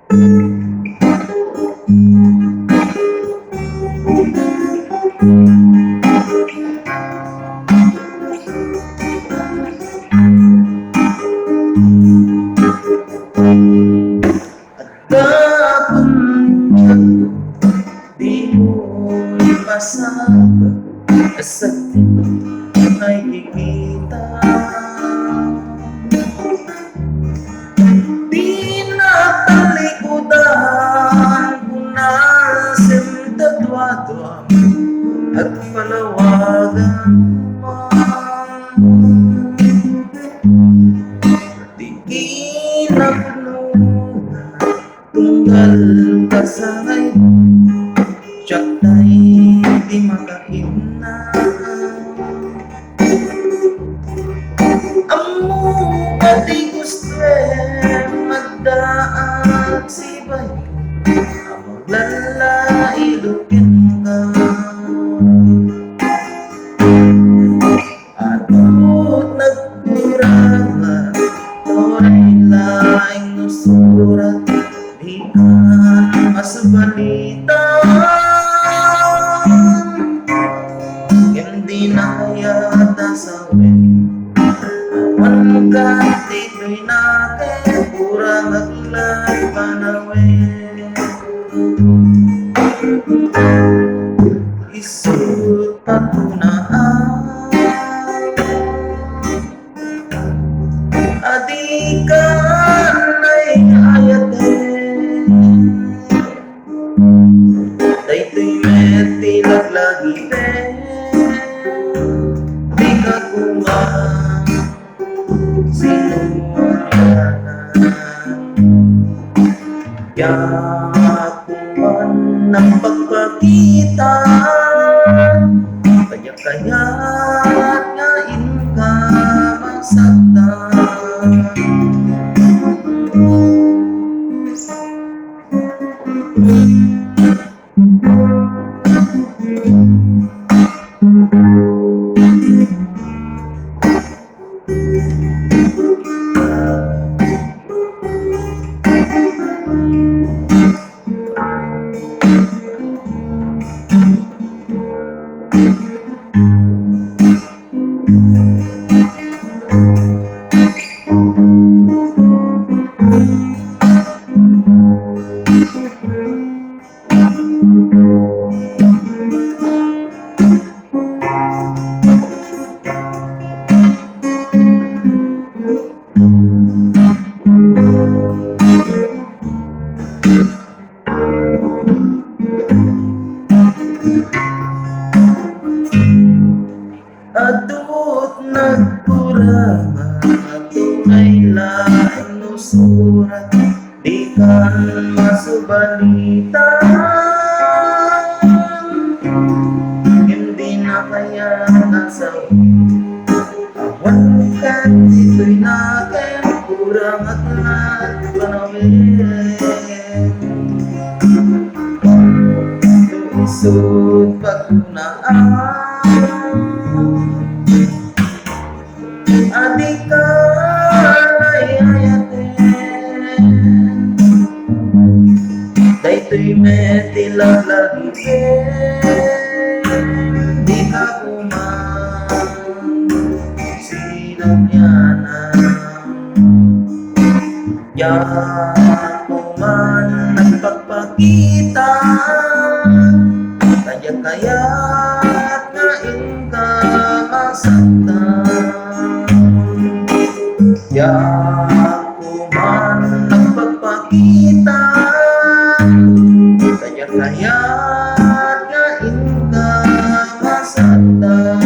Di mo'y masama sa nakikita. Di na talikudan kung nasim dadwa-dwa at palawagan man. Di kinapuno tunggal kasay siyak na'y di makaina. Amo pati gusto magdaan sibay amang lalailukin ka. Atot nagkurama to'y laing nusurat di kan masabalita. Hindi na kaya tasawin awan ganti ko'y natin kurang aglag panawin. Isut patunaan adikan ay ayatin daytoy meti laglagiten di ka kumang sinunyanan. Yakuman ng pagpakita kaya-kaya't ngain ka masaktan. Adut nagkurama tunay laing nusurat di kan masubalita. Hindi na kaya nasawin awan kan dito'y natin kurang at panawin. Tuisod patunaan adikan ay ayatin daytoy meti laglagitin di ka kumang sinunyanan. Yakuman nagpagpakita kaya-kaya't ngain ka masaktan. Yakuman nagpagpakita kaya-kaya't ngain ka masaktan.